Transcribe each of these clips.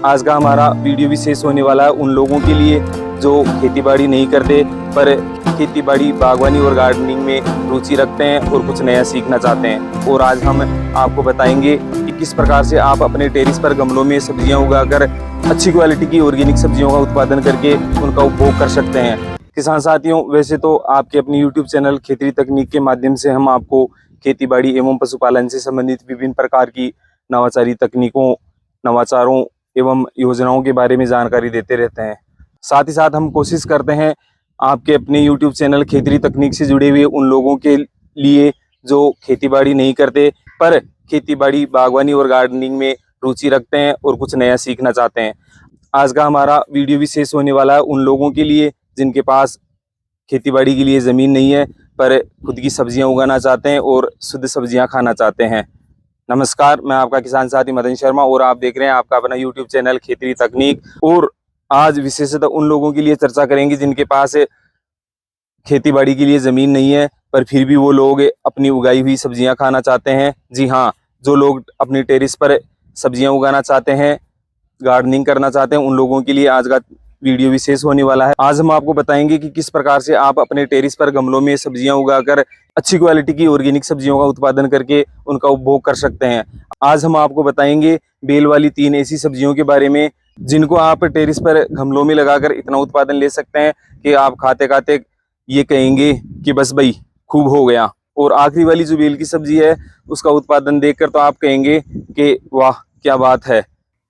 आज का हमारा वीडियो विशेष होने वाला है उन लोगों के लिए जो खेतीबाड़ी नहीं करते पर खेतीबाड़ी, बागवानी और गार्डनिंग में रुचि रखते हैं और कुछ नया सीखना चाहते हैं। और आज हम आपको बताएंगे कि किस प्रकार से आप अपने टेरेस पर गमलों में सब्जियां उगाकर अच्छी क्वालिटी की ऑर्गेनिक सब्जियों का उत्पादन करके उनका उपभोग कर सकते हैं। किसान साथियों, वैसे तो आपके अपने यूट्यूब चैनल खेती तकनीक के माध्यम से हम आपको खेतीबाड़ी एवं पशुपालन से संबंधित विभिन्न प्रकार की नवाचारी तकनीकों, नवाचारों एवं योजनाओं के बारे में जानकारी देते रहते हैं। साथ ही साथ हम कोशिश करते हैं आपके अपने यूट्यूब चैनल खेती तकनीक से जुड़े हुए उन लोगों के लिए जो खेतीबाड़ी नहीं करते पर खेतीबाड़ी, बागवानी और गार्डनिंग में रुचि रखते हैं और कुछ नया सीखना चाहते हैं। आज का हमारा वीडियो विशेष होने वाला है उन लोगों के लिए जिनके पास खेतीबाड़ी के लिए ज़मीन नहीं है पर खुद की सब्जियां उगाना चाहते हैं और शुद्ध सब्जियां खाना चाहते हैं। नमस्कार, मैं आपका किसान साथी मदन शर्मा और आप देख रहे हैं आपका अपना यूट्यूब चैनल खेती तकनीक। और आज विशेषतः उन लोगों के लिए चर्चा करेंगे जिनके पास खेतीबाड़ी के लिए ज़मीन नहीं है पर फिर भी वो लोग अपनी उगाई हुई सब्जियां खाना चाहते हैं। जी हाँ, जो लोग अपनी टेरेस पर सब्जियां उगाना चाहते हैं, गार्डनिंग करना चाहते हैं, उन लोगों के लिए आज का वीडियो विशेष होने वाला है। आज हम आपको बताएंगे कि किस प्रकार से आप अपने टेरेस पर गमलों में सब्जियां उगाकर अच्छी क्वालिटी की ऑर्गेनिक सब्जियों का उत्पादन करके उनका उपभोग कर सकते हैं। आज हम आपको बताएंगे बेल वाली 3 ऐसी सब्जियों के बारे में जिनको आप टेरेस पर गमलों में लगाकर इतना उत्पादन ले सकते हैं कि आप खाते खाते ये कहेंगे कि बस भाई खूब हो गया। और आखिरी वाली जो बेल की सब्जी है उसका उत्पादन देखकर तो आप कहेंगे कि वाह क्या बात है।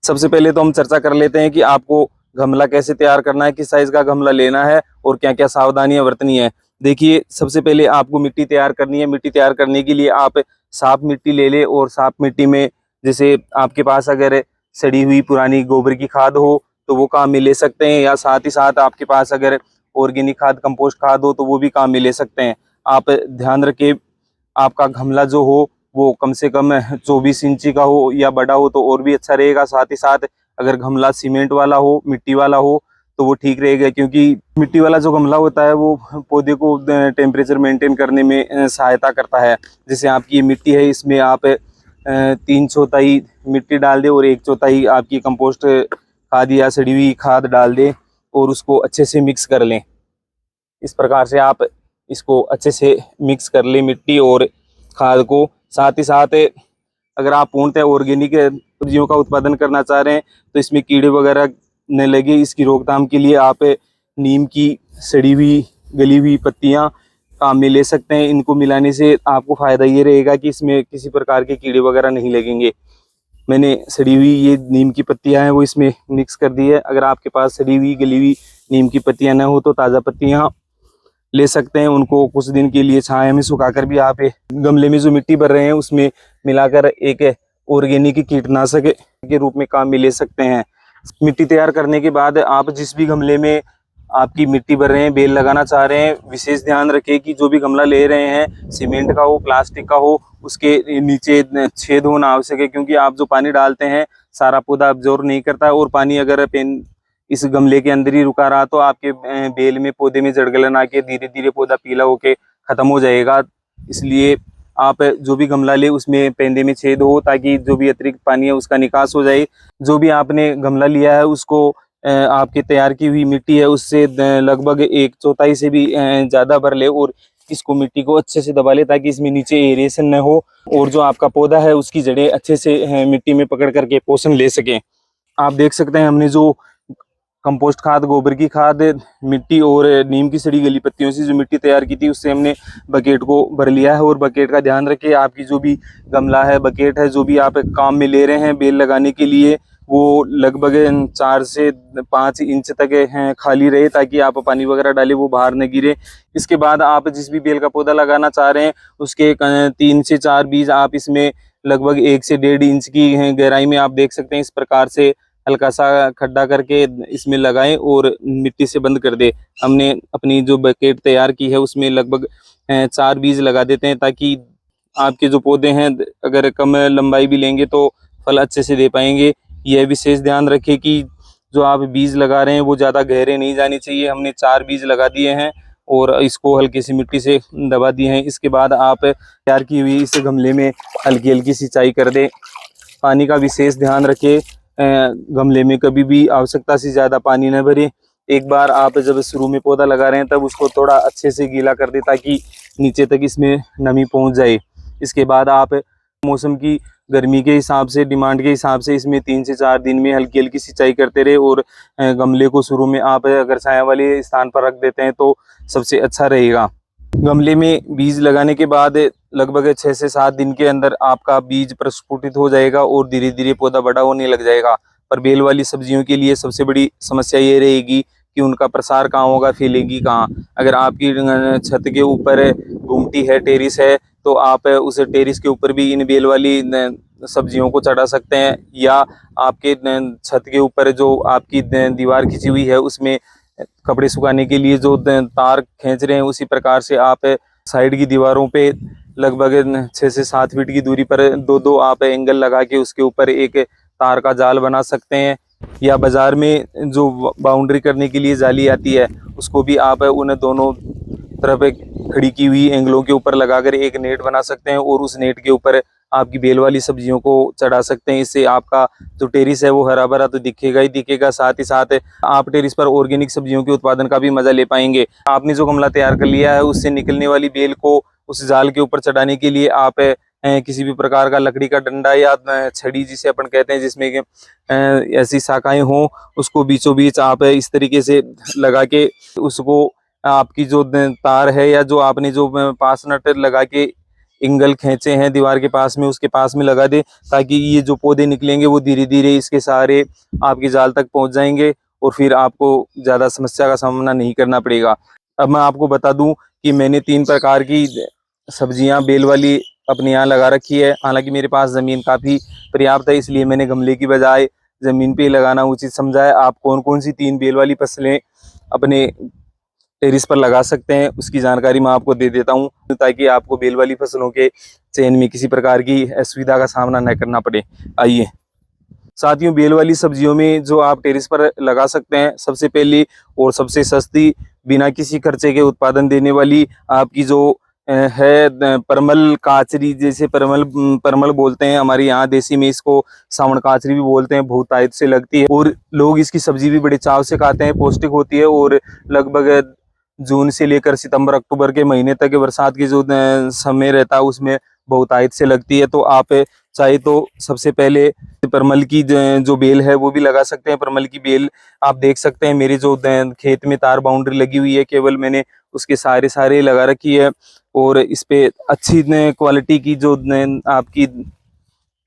सबसे पहले तो हम चर्चा कर लेते हैं कि आपको गमला कैसे तैयार करना है, किस साइज का गमला लेना है और क्या क्या सावधानियां बरतनी है। देखिए, सबसे पहले आपको मिट्टी तैयार करनी है। मिट्टी तैयार करने के लिए आप साफ मिट्टी ले ले और साफ मिट्टी में जैसे आपके पास अगर सड़ी हुई पुरानी गोबर की खाद हो तो वो काम में ले सकते हैं, या साथ ही साथ आपके पास अगर ऑर्गेनिक खाद, कंपोस्ट खाद हो तो वो भी काम में ले सकते हैं। आप ध्यान रखें आपका गमला जो हो वो कम से कम 24 इंची का हो या बड़ा हो तो और भी अच्छा रहेगा। साथ ही साथ अगर गमला सीमेंट वाला हो, मिट्टी वाला हो तो वो ठीक रहेगा, क्योंकि मिट्टी वाला जो गमला होता है वो पौधे को टेम्परेचर मेंटेन करने में सहायता करता है। जैसे आपकी ये मिट्टी है, इसमें आप 3/4 मिट्टी डाल दें और 1/4 आपकी कंपोस्ट खाद या सड़ी हुई खाद डाल दें और उसको अच्छे से मिक्स कर लें। इस प्रकार से आप इसको अच्छे से मिक्स कर लें मिट्टी और खाद को। साथ ही साथ अगर आप पूर्णतः ऑर्गेनिक सब्जियों का उत्पादन करना चाह रहे हैं तो इसमें कीड़े वगैरह न लगे, इसकी रोकथाम के लिए आप नीम की सड़ी हुई गली हुई पत्तियां काम में ले सकते हैं। इनको मिलाने से आपको फ़ायदा ये रहेगा कि इसमें किसी प्रकार के कीड़े वगैरह नहीं लगेंगे। मैंने सड़ी हुई ये नीम की पत्तियां हैं वो इसमें मिक्स कर दी है। अगर आपके पास सड़ी हुई गली हुई नीम की पत्तियां न हो तो ताज़ा पत्तियां ले सकते हैं। उनको कुछ दिन के लिए छाया में सुखाकर भी आप गमले में जो मिट्टी भर रहे हैं उसमें मिलाकर एक ऑर्गेनिक कीटनाशक के रूप में काम में ले सकते हैं। मिट्टी तैयार करने के बाद आप जिस भी गमले में आपकी मिट्टी भर रहे हैं, बेल लगाना चाह रहे हैं, विशेष ध्यान रखें कि जो भी गमला ले रहे हैं सीमेंट का हो, प्लास्टिक का हो, उसके नीचे छेद होना आवश्यक है, क्योंकि आप जो पानी डालते हैं सारा पौधा अब्जॉर्ब नहीं करता है और पानी अगर इस गमले के अंदर ही रुका रहा तो आपके बेल में, पौधे में जड़गलन आके धीरे धीरे पौधा पीला होके खत्म हो जाएगा। इसलिए आप जो भी गमला ले उसमें पेंदे में छेद हो ताकि जो भी अतिरिक्त पानी है उसका निकास हो जाए। जो भी आपने गमला लिया है उसको आपके तैयार की हुई मिट्टी है उससे लगभग 1/4 से भी ज़्यादा भर ले और इसको मिट्टी को अच्छे से दबा ले ताकि इसमें नीचे एरेशन न हो और जो आपका पौधा है उसकी जड़ें अच्छे से मिट्टी में पकड़ करके पोषण ले सकें। आप देख सकते हैं हमने जो कंपोस्ट खाद, गोबर की खाद, मिट्टी और नीम की सड़ी गली पत्तियों से जो मिट्टी तैयार की थी उससे हमने बकेट को भर लिया है। और बकेट का ध्यान रखिए, आपकी जो भी गमला है, बकेट है, जो भी आप काम में ले रहे हैं बेल लगाने के लिए वो लगभग 4 से 5 इंच तक खाली रहे ताकि आप पानी वगैरह डालें वो बाहर न गिरे। इसके बाद आप जिस भी बेल का पौधा लगाना चाह रहे हैं उसके 3 से 4 बीज आप इसमें लगभग 1 से 1.5 इंच की गहराई में आप देख सकते हैं इस प्रकार से हल्का सा खड्डा करके इसमें लगाएं और मिट्टी से बंद कर दे। हमने अपनी जो बकेट तैयार की है उसमें लगभग 4 बीज लगा देते हैं ताकि आपके जो पौधे हैं अगर कम लंबाई भी लेंगे तो फल अच्छे से दे पाएंगे। यह विशेष ध्यान रखें कि जो आप बीज लगा रहे हैं वो ज़्यादा गहरे नहीं जाने चाहिए। हमने 4 बीज लगा दिए हैं और इसको हल्की सी मिट्टी से दबा दिए हैं। इसके बाद आप तैयार की हुई इस गमले में हल्की हल्की सिंचाई कर दें। पानी का विशेष ध्यान रखें। गमले में कभी भी आवश्यकता से ज़्यादा पानी न भरें। एक बार आप जब शुरू में पौधा लगा रहे हैं तब उसको थोड़ा अच्छे से गीला कर दें ताकि नीचे तक इसमें नमी पहुंच जाए। इसके बाद आप मौसम की गर्मी के हिसाब से, डिमांड के हिसाब से इसमें 3 से 4 दिन में हल्की हल्की सिंचाई करते रहे। और गमले को शुरू में आप अगर छाया वाले स्थान पर रख देते हैं तो सबसे अच्छा रहेगा। गमले में बीज लगाने के बाद लगभग 6 से 7 दिन के अंदर आपका बीज प्रस्फुटित हो जाएगा और धीरे धीरे पौधा बड़ा होने लग जाएगा। पर बेल वाली सब्जियों के लिए सबसे बड़ी समस्या ये रहेगी कि उनका प्रसार कहाँ होगा, फैलेगी कहाँ। अगर आपकी छत के ऊपर गुमटी है, टेरिस है, तो आप उस टेरिस के ऊपर भी इन बेल वाली सब्जियों को चढ़ा सकते हैं। या आपके छत के ऊपर जो आपकी दीवार खींची हुई है उसमें कपड़े सुखाने के लिए जो तार खींच रहे हैं, उसी प्रकार से आप साइड की दीवारों पे लगभग 6 से 7 फीट की दूरी पर दो आप एंगल लगा के उसके ऊपर एक तार का जाल बना सकते हैं। या बाजार में जो बाउंड्री करने के लिए जाली आती है उसको भी आप उन दोनों तरफ खड़ी की हुई एंगलों के ऊपर लगाकर एक नेट बना सकते हैं और उस नेट के ऊपर आपकी बेल वाली सब्जियों को चढ़ा सकते हैं। इससे आपका जो टेरिस है वो हरा भरा तो दिखेगा ही दिखेगा, साथ ही साथ आप टेरिस पर ऑर्गेनिक सब्जियों के उत्पादन का भी मजा ले पाएंगे। आपने जो गमला तैयार कर लिया है उससे निकलने वाली बेल को उस जाल के ऊपर चढ़ाने के लिए आप किसी भी प्रकार का लकड़ी का डंडा या छड़ी जिसे अपन कहते हैं, जिसमें कि ऐसी शाखाएं हों, उसको बीचों बीच आप इस तरीके से लगा के उसको आपकी जो तार है या जो आपने जो पास नट लगा के एंगल खींचे हैं दीवार के पास में, उसके पास में लगा दे ताकि ये जो पौधे निकलेंगे वो धीरे धीरे इसके सहारे आपकी जाल तक पहुंच जाएंगे और फिर आपको ज़्यादा समस्या का सामना नहीं करना पड़ेगा। अब मैं आपको बता दूं कि मैंने 3 प्रकार की सब्जियां बेल वाली अपने यहाँ लगा रखी है। हालांकि मेरे पास ज़मीन काफ़ी पर्याप्त है, इसलिए मैंने गमले की बजाय ज़मीन पे लगाना उचित समझा है। आप कौन कौन सी 3 बेल वाली फसलें अपने टेरिस पर लगा सकते हैं उसकी जानकारी मैं आपको दे देता हूं, ताकि आपको बेल वाली फसलों के चयन में किसी प्रकार की असुविधा का सामना न करना पड़े। आइए साथियों, बेल वाली सब्जियों में जो आप टेरिस पर लगा सकते हैं, सबसे पहली और सबसे सस्ती, बिना किसी खर्चे के उत्पादन देने वाली आपकी जो है परमल काचरी, जैसे परमल बोलते हैं हमारे यहाँ देसी में, इसको सावण काचरी भी बोलते हैं। बहुत आयत से लगती है और लोग इसकी सब्जी भी बड़े चाव से खाते हैं, पौष्टिक होती है। और लगभग जून से लेकर सितंबर अक्टूबर के महीने तक बरसात की जो समय रहता है उसमें बहुत आयत से लगती है। तो आप चाहे तो सबसे पहले परमल की जो बेल है वो भी लगा सकते हैं। परमल की बेल आप देख सकते हैं मेरे जो खेत में तार बाउंड्री लगी हुई है, केवल मैंने उसके सारे लगा रखी है और इस पे अच्छी क्वालिटी की जो आपकी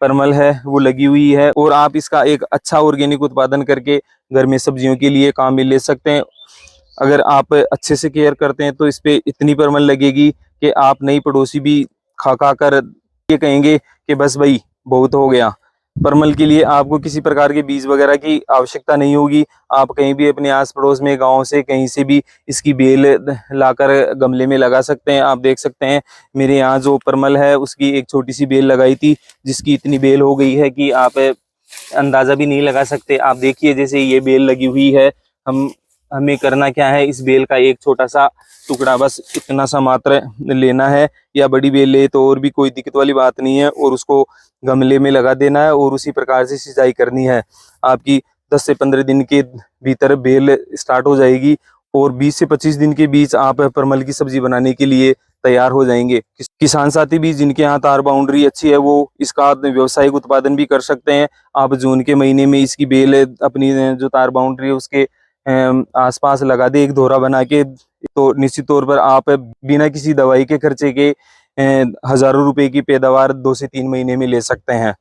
परमल है वो लगी हुई है। और आप इसका एक अच्छा ऑर्गेनिक उत्पादन करके घर में सब्जियों के लिए काम में ले सकते हैं। अगर आप अच्छे से केयर करते हैं तो इस पे इतनी परमल लगेगी कि आप नई पड़ोसी भी खा खा कर ये कहेंगे कि बस भाई बहुत हो गया। परमल के लिए आपको किसी प्रकार के बीज वगैरह की आवश्यकता नहीं होगी। आप कहीं भी अपने आस पड़ोस में, गांव से कहीं से भी इसकी बेल लाकर गमले में लगा सकते हैं। आप देख सकते हैं मेरे यहाँ जो परमल है उसकी एक छोटी सी बेल लगाई थी, जिसकी इतनी बेल हो गई है कि आप अंदाजा भी नहीं लगा सकते। आप देखिए जैसे ये बेल लगी हुई है, हमें करना क्या है, इस बेल का एक छोटा सा टुकड़ा, बस इतना सा मात्र लेना है, या बड़ी बेल ले तो और भी कोई दिक्कत वाली बात नहीं है, और उसको गमले में लगा देना है और उसी प्रकार से सिंचाई करनी है। आपकी 10 से 15 दिन के भीतर बेल स्टार्ट हो जाएगी और 20 से 25 दिन के बीच आप परमल की सब्जी बनाने के लिए तैयार हो जाएंगे। किसान साथी भी जिनके यहाँ तार बाउंड्री अच्छी है वो इसका व्यावसायिक उत्पादन भी कर सकते हैं। आप जून के महीने में इसकी बेल अपनी जो तार बाउंड्री है उसके आसपास लगा दे, एक दोहरा बना के, तो निश्चित तौर पर आप बिना किसी दवाई के खर्चे के हजारों रुपए की पैदावार 2 से 3 महीने में ले सकते हैं।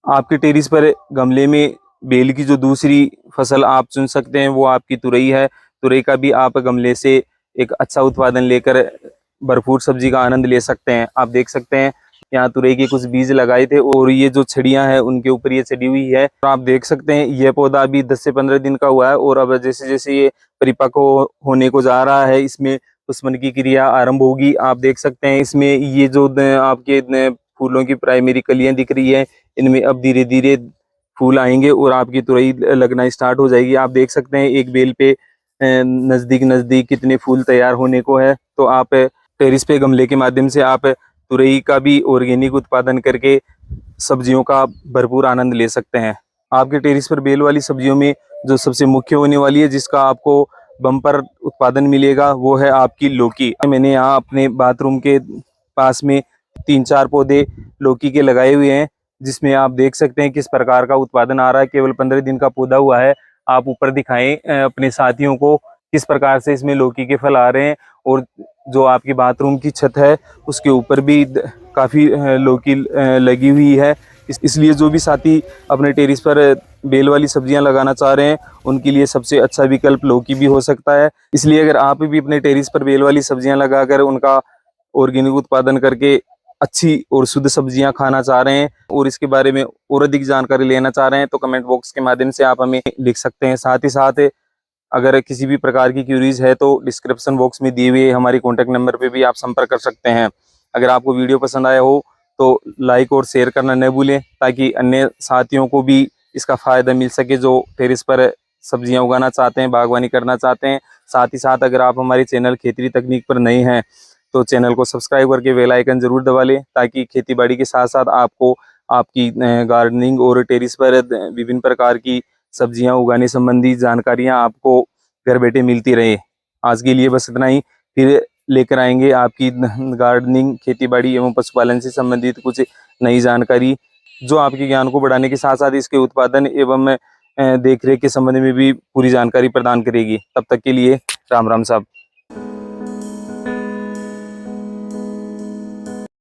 आपके टेरिस पर गमले में बेल की जो दूसरी फसल आप चुन सकते हैं वो आपकी तुरई है। तुरई का भी आप गमले से एक अच्छा उत्पादन लेकर भरपूर सब्जी का आनंद ले सकते हैं। आप देख सकते हैं यहाँ तुरई के कुछ बीज लगाए थे और ये जो छड़ियां हैं उनके ऊपर ये चढ़ी हुई है। तो आप देख सकते हैं यह पौधा अभी 10 से 15 दिन का हुआ है और अब जैसे जैसे ये परिपक्व होने को जा रहा है, इसमें पुष्पन की क्रिया आरंभ होगी। आप देख सकते हैं इसमें ये जो आपके फूलों की प्राइमरी कलियां दिख रही है, इनमें अब धीरे धीरे फूल आएंगे और आपकी तुरई लगना स्टार्ट हो जाएगी। आप देख सकते हैं एक बेल पे नजदीक नजदीक कितने फूल तैयार होने को है। तो आप टेरिस पे गमले के माध्यम से आप तुरई का भी ऑर्गेनिक उत्पादन करके सब्जियों का भरपूर आनंद ले सकते हैं। आपके टेरिस पर बेल वाली सब्जियों में जो सबसे मुख्य होने वाली है, जिसका आपको बम्पर उत्पादन मिलेगा, वो है आपकी लौकी। मैंने यहाँ अपने बाथरूम के पास में 3-4 पौधे लौकी के लगाए हुए हैं, जिसमें आप देख सकते हैं किस प्रकार का उत्पादन आ रहा है। केवल 15 दिन का पौधा हुआ है। आप ऊपर दिखाएं अपने साथियों को किस प्रकार से इसमें लौकी के फल आ रहे हैं। और जो आपकी बाथरूम की छत है उसके ऊपर भी काफ़ी लौकी लगी हुई है। इसलिए जो भी साथी अपने टेरिस पर बेल वाली सब्जियां लगाना चाह रहे हैं, उनके लिए सबसे अच्छा विकल्प लौकी भी हो सकता है। इसलिए अगर आप भी अपने टेरिस पर बेल वाली सब्जियां लगाकर उनका ऑर्गेनिक उत्पादन करके अच्छी और शुद्ध सब्जियां खाना चाह रहे हैं और इसके बारे में और अधिक जानकारी लेना चाह रहे हैं, तो कमेंट बॉक्स के माध्यम से आप हमें लिख सकते हैं। साथ ही साथ अगर किसी भी प्रकार की क्यूरीज है तो डिस्क्रिप्शन बॉक्स में दिए हुए हमारी कॉन्टैक्ट नंबर पे भी आप संपर्क कर सकते हैं। अगर आपको वीडियो पसंद आया हो तो लाइक और शेयर करना न भूलें, ताकि अन्य साथियों को भी इसका फ़ायदा मिल सके जो टेरिस पर सब्जियां उगाना चाहते हैं, बागवानी करना चाहते हैं। साथ ही साथ अगर आप हमारे चैनल खेती तकनीक पर नए हैं तो चैनल को सब्सक्राइब करके बेल आइकन जरूर दबा लें, ताकि खेती बाड़ी के साथ साथ आपको आपकी गार्डनिंग और टेरिस पर विभिन्न प्रकार की सब्जियां उगाने संबंधी जानकारियां आपको घर बैठे मिलती रहे। आज के लिए बस इतना ही। फिर लेकर आएंगे आपकी गार्डनिंग, खेती बाड़ी एवं पशुपालन से संबंधित कुछ नई जानकारी, जो आपके ज्ञान को बढ़ाने के साथ साथ इसके उत्पादन एवं देखरेख के संबंध में भी पूरी जानकारी प्रदान करेगी। तब तक के लिए राम राम साहब।